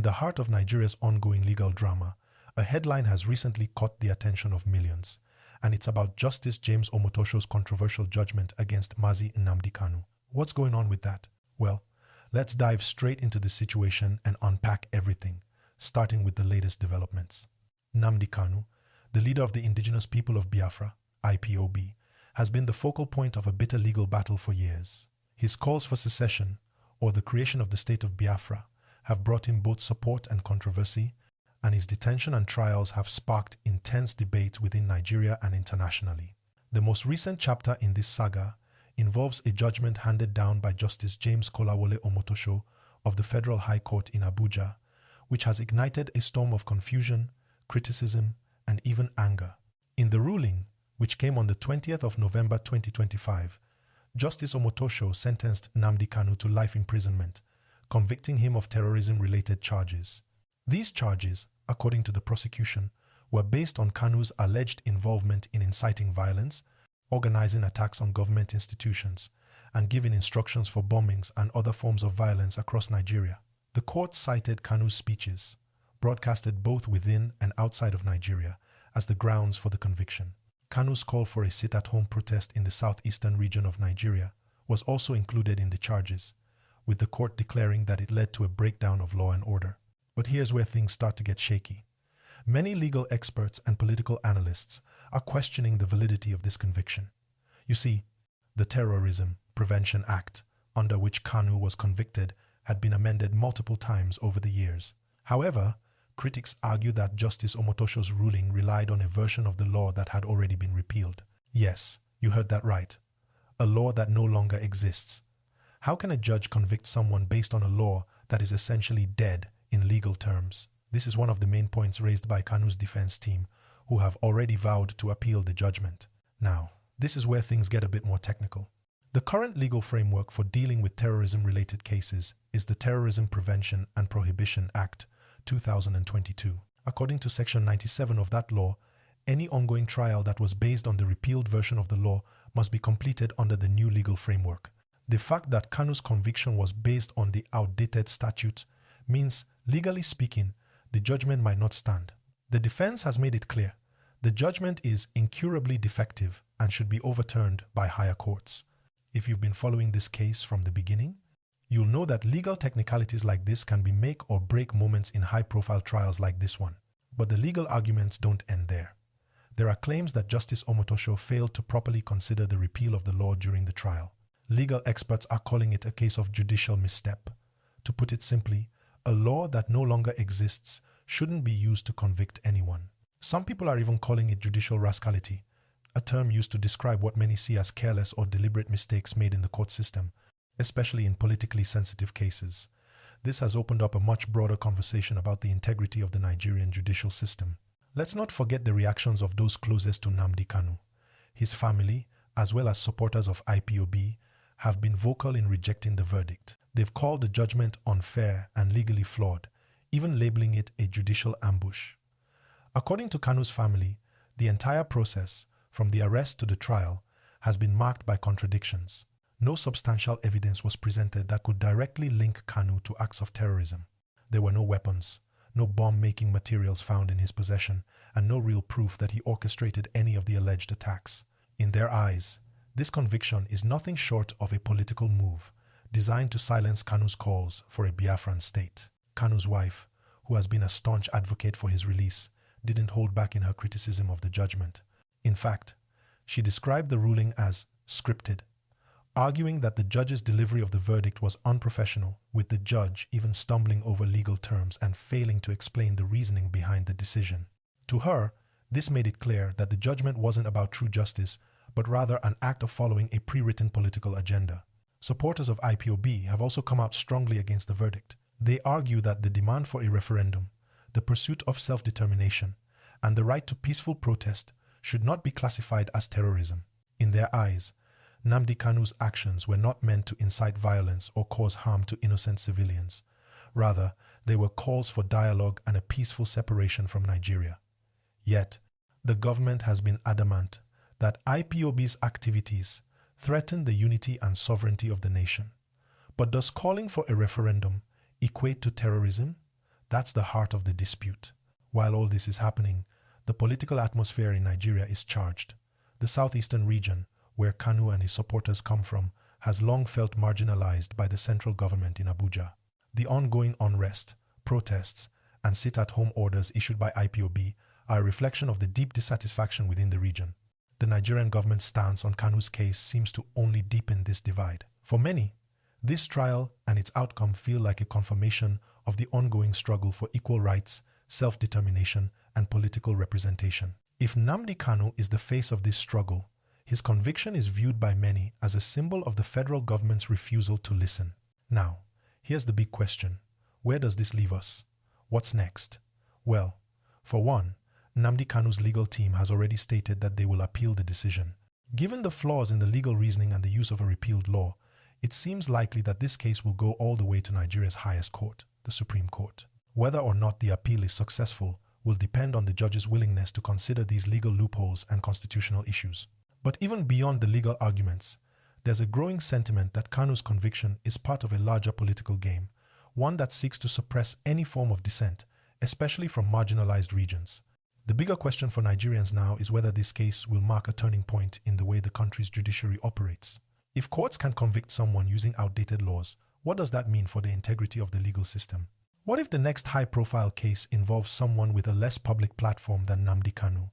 the heart of Nigeria's ongoing legal drama, a headline has recently caught the attention of millions, and it's about Justice James Omotosho's controversial judgment against Mazi Nnamdi Kanu. What's going on with that? Well, let's dive straight into the situation and unpack everything, starting with the latest developments. Nnamdi Kanu, the leader of the Indigenous People of Biafra, IPOB, has been the focal point of a bitter legal battle for years. His calls for secession, or the creation of the state of Biafra, have brought him both support and controversy, and his detention and trials have sparked intense debate within Nigeria and internationally. The most recent chapter in this saga involves a judgment handed down by Justice James Kolawole Omotosho of the Federal High Court in Abuja, which has ignited a storm of confusion, criticism, and even anger. In the ruling, which came on the 20th of November 2025, Justice Omotosho sentenced Nnamdi Kanu to life imprisonment, convicting him of terrorism-related charges. These charges, according to the prosecution, were based on Kanu's alleged involvement in inciting violence, organizing attacks on government institutions, and giving instructions for bombings and other forms of violence across Nigeria. The court cited Kanu's speeches, broadcasted both within and outside of Nigeria, as the grounds for the conviction. Kanu's call for a sit-at-home protest in the southeastern region of Nigeria was also included in the charges, with the court declaring that it led to a breakdown of law and order. But here's where things start to get shaky. Many legal experts and political analysts are questioning the validity of this conviction. You see, the Terrorism Prevention Act, under which Kanu was convicted, had been amended multiple times over the years. However, critics argue that Justice Omotosho's ruling relied on a version of the law that had already been repealed. Yes, you heard that right. A law that no longer exists. How can a judge convict someone based on a law that is essentially dead in legal terms? This is one of the main points raised by Kanu's defense team, who have already vowed to appeal the judgment. Now, this is where things get a bit more technical. The current legal framework for dealing with terrorism-related cases is the Terrorism Prevention and Prohibition Act, 2022. According to Section 97 of that law, any ongoing trial that was based on the repealed version of the law must be completed under the new legal framework. The fact that Kanu's conviction was based on the outdated statute means, legally speaking, the judgment might not stand. The defense has made it clear the judgment is incurably defective and should be overturned by higher courts. If you've been following this case from the beginning, you'll know that legal technicalities like this can be make or break moments in high-profile trials like this one. But the legal arguments don't end there. There are claims that Justice Omotosho failed to properly consider the repeal of the law during the trial. Legal experts are calling it a case of judicial misstep. To put it simply, a law that no longer exists shouldn't be used to convict anyone. Some people are even calling it judicial rascality, a term used to describe what many see as careless or deliberate mistakes made in the court system, especially in politically sensitive cases. This has opened up a much broader conversation about the integrity of the Nigerian judicial system. Let's not forget the reactions of those closest to Nnamdi Kanu. His family, as well as supporters of IPOB, have been vocal in rejecting the verdict. They've called the judgment unfair and legally flawed, even labeling it a judicial ambush. According to Kanu's family, the entire process, from the arrest to the trial, has been marked by contradictions. No substantial evidence was presented that could directly link Kanu to acts of terrorism. There were no weapons, no bomb-making materials found in his possession, and no real proof that he orchestrated any of the alleged attacks. In their eyes, this conviction is nothing short of a political move designed to silence Kanu's calls for a Biafran state. Kanu's wife, who has been a staunch advocate for his release, didn't hold back in her criticism of the judgment. In fact, she described the ruling as scripted, arguing that the judge's delivery of the verdict was unprofessional, with the judge even stumbling over legal terms and failing to explain the reasoning behind the decision. To her, this made it clear that the judgment wasn't about true justice, but rather an act of following a pre-written political agenda. Supporters of IPOB have also come out strongly against the verdict. They argue that the demand for a referendum, the pursuit of self-determination, and the right to peaceful protest should not be classified as terrorism. In their eyes, Nnamdi Kanu's actions were not meant to incite violence or cause harm to innocent civilians. Rather, they were calls for dialogue and a peaceful separation from Nigeria. Yet, the government has been adamant that IPOB's activities threaten the unity and sovereignty of the nation. But does calling for a referendum equate to terrorism? That's the heart of the dispute. While all this is happening, the political atmosphere in Nigeria is charged. The southeastern region, where Kanu and his supporters come from, has long felt marginalized by the central government in Abuja. The ongoing unrest, protests, and sit-at-home orders issued by IPOB are a reflection of the deep dissatisfaction within the region. The Nigerian government's stance on Kanu's case seems to only deepen this divide. For many, this trial and its outcome feel like a confirmation of the ongoing struggle for equal rights, self-determination, and political representation. If Nnamdi Kanu is the face of this struggle, his conviction is viewed by many as a symbol of the federal government's refusal to listen. Now, here's the big question. Where does this leave us? What's next? Well, for one, Nnamdi Kanu's legal team has already stated that they will appeal the decision. Given the flaws in the legal reasoning and the use of a repealed law, it seems likely that this case will go all the way to Nigeria's highest court, the Supreme Court. Whether or not the appeal is successful will depend on the judge's willingness to consider these legal loopholes and constitutional issues. But even beyond the legal arguments, there's a growing sentiment that Kanu's conviction is part of a larger political game, one that seeks to suppress any form of dissent, especially from marginalized regions. The bigger question for Nigerians now is whether this case will mark a turning point in the way the country's judiciary operates. If courts can convict someone using outdated laws, what does that mean for the integrity of the legal system? What if the next high-profile case involves someone with a less public platform than Nnamdi Kanu?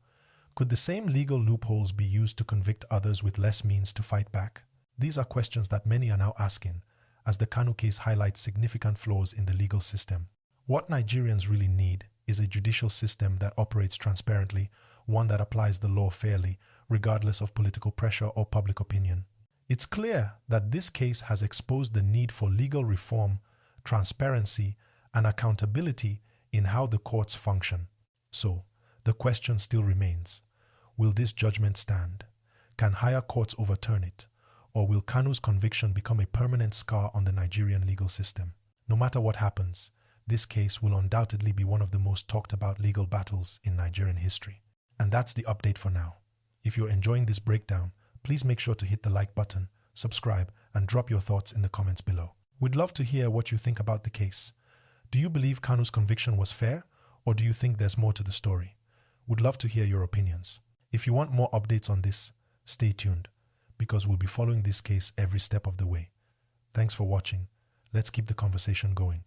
Could the same legal loopholes be used to convict others with less means to fight back? These are questions that many are now asking, as the Kanu case highlights significant flaws in the legal system. What Nigerians really need is a judicial system that operates transparently, one that applies the law fairly, regardless of political pressure or public opinion. It's clear that this case has exposed the need for legal reform, transparency, and accountability in how the courts function. So, the question still remains, will this judgment stand? Can higher courts overturn it? Or will Kanu's conviction become a permanent scar on the Nigerian legal system? No matter what happens, this case will undoubtedly be one of the most talked about legal battles in Nigerian history. And that's the update for now. If you're enjoying this breakdown, please make sure to hit the like button, subscribe, and drop your thoughts in the comments below. We'd love to hear what you think about the case. Do you believe Kanu's conviction was fair, or do you think there's more to the story? Would love to hear your opinions. If you want more updates on this, stay tuned, because we'll be following this case every step of the way. Thanks for watching. Let's keep the conversation going.